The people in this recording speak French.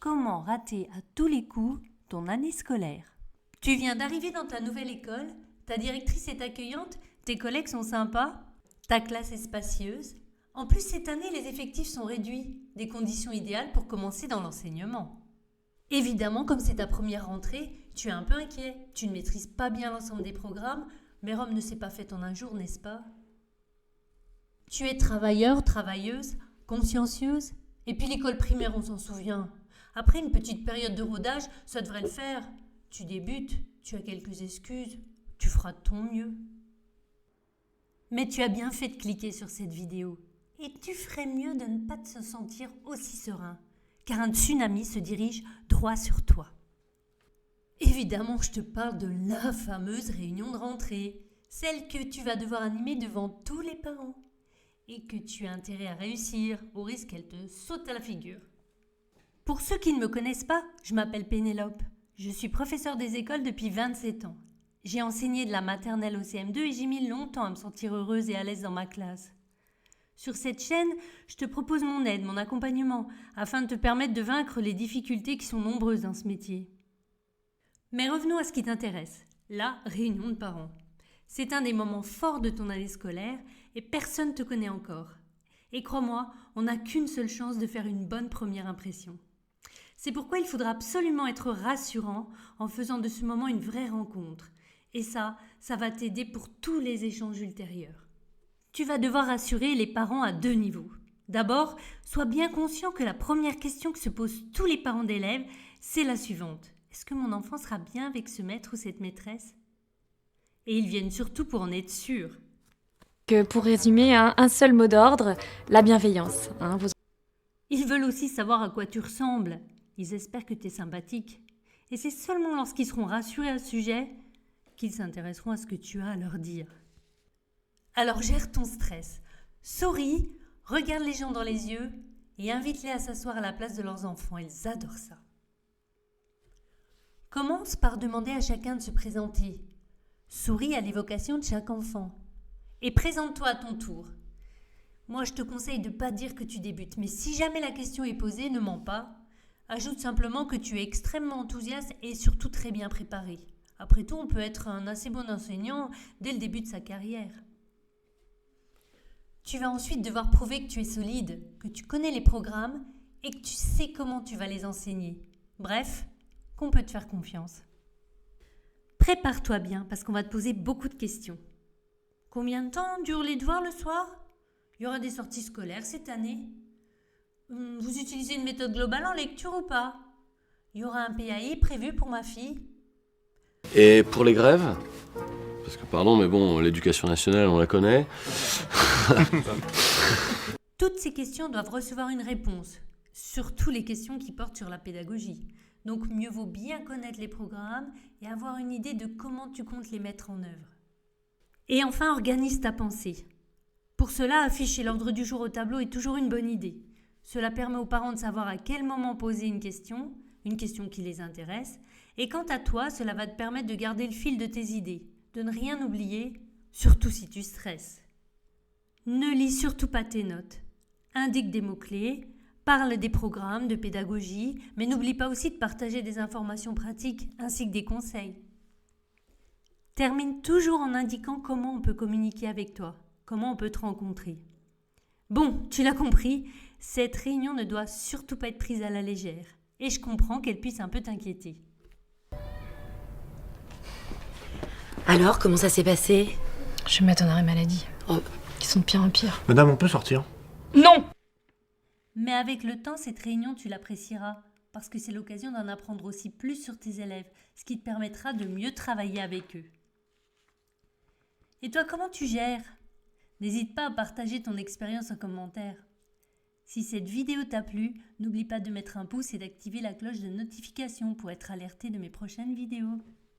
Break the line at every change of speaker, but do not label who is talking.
comment rater à tous les coups ton année scolaire. Tu viens d'arriver dans ta nouvelle école, ta directrice est accueillante, tes collègues sont sympas, ta classe est spacieuse. En plus, cette année, les effectifs sont réduits, des conditions idéales pour commencer dans l'enseignement. Évidemment, comme c'est ta première rentrée, tu es un peu inquiet. Tu ne maîtrises pas bien l'ensemble des programmes, mais Rome ne s'est pas faite en un jour, n'est-ce pas? Tu es travailleur, travailleuse, consciencieuse. Et puis l'école primaire, on s'en souvient. Après une petite période de rodage, ça devrait le faire. Tu débutes, tu as quelques excuses, tu feras de ton mieux. Mais tu as bien fait de cliquer sur cette vidéo. Et tu ferais mieux de ne pas te sentir aussi serein, car un tsunami se dirige droit sur toi. Évidemment, je te parle de la fameuse réunion de rentrée, celle que tu vas devoir animer devant tous les parents, et que tu as intérêt à réussir, au risque qu'elle te saute à la figure. Pour ceux qui ne me connaissent pas, je m'appelle Pénélope. Je suis professeure des écoles depuis 27 ans. J'ai enseigné de la maternelle au CM2 et j'ai mis longtemps à me sentir heureuse et à l'aise dans ma classe. Sur cette chaîne, je te propose mon aide, mon accompagnement, afin de te permettre de vaincre les difficultés qui sont nombreuses dans ce métier. Mais revenons à ce qui t'intéresse, la réunion de parents. C'est un des moments forts de ton année scolaire et personne ne te connaît encore. Et crois-moi, on n'a qu'une seule chance de faire une bonne première impression. C'est pourquoi il faudra absolument être rassurant en faisant de ce moment une vraie rencontre. Et ça va t'aider pour tous les échanges ultérieurs. Tu vas devoir rassurer les parents à 2 niveaux. D'abord, sois bien conscient que la première question que se posent tous les parents d'élèves, c'est la suivante. Est-ce que mon enfant sera bien avec ce maître ou cette maîtresse? Et ils viennent surtout pour en être sûrs.
Que pour résumer, un seul mot d'ordre, la bienveillance.
Ils veulent aussi savoir à quoi tu ressembles. Ils espèrent que tu es sympathique. Et c'est seulement lorsqu'ils seront rassurés à ce sujet qu'ils s'intéresseront à ce que tu as à leur dire. Alors gère ton stress. Souris, regarde les gens dans les yeux et invite-les à s'asseoir à la place de leurs enfants. Ils adorent ça. Commence par demander à chacun de se présenter. Souris à l'évocation de chaque enfant. Et présente-toi à ton tour. Moi, je te conseille de ne pas dire que tu débutes, mais si jamais la question est posée, ne mens pas. Ajoute simplement que tu es extrêmement enthousiaste et surtout très bien préparé. Après tout, on peut être un assez bon enseignant dès le début de sa carrière. Tu vas ensuite devoir prouver que tu es solide, que tu connais les programmes et que tu sais comment tu vas les enseigner. Bref, qu'on peut te faire confiance. Prépare-toi bien parce qu'on va te poser beaucoup de questions. Combien de temps durent les devoirs le soir? Il y aura des sorties scolaires cette année? Vous utilisez une méthode globale en lecture ou pas? Il y aura un PAI prévu pour ma fille?
Et pour les grèves? Parce que pardon, mais bon, l'éducation nationale, on la connaît.
Toutes ces questions doivent recevoir une réponse, surtout les questions qui portent sur la pédagogie. Donc mieux vaut bien connaître les programmes et avoir une idée de comment tu comptes les mettre en œuvre. Et enfin, organise ta pensée. Pour cela, afficher l'ordre du jour au tableau est toujours une bonne idée. Cela permet aux parents de savoir à quel moment poser une question qui les intéresse, et quant à toi, cela va te permettre de garder le fil de tes idées, de ne rien oublier, surtout si tu stresses. Ne lis surtout pas tes notes. Indique des mots-clés, parle des programmes de pédagogie, mais n'oublie pas aussi de partager des informations pratiques ainsi que des conseils. Termine toujours en indiquant comment on peut communiquer avec toi, comment on peut te rencontrer. Bon, tu l'as compris, cette réunion ne doit surtout pas être prise à la légère, et je comprends qu'elle puisse un peu t'inquiéter.
Alors, comment ça s'est passé?
Je vais mettre en arrêt maladie.
Oh.
Ils sont de pire en pire.
Madame, on peut sortir?
Non!
Mais avec le temps, cette réunion, tu l'apprécieras, parce que c'est l'occasion d'en apprendre aussi plus sur tes élèves, ce qui te permettra de mieux travailler avec eux. Et toi, comment tu gères? N'hésite pas à partager ton expérience en commentaire. Si cette vidéo t'a plu, n'oublie pas de mettre un pouce et d'activer la cloche de notification pour être alerté de mes prochaines vidéos.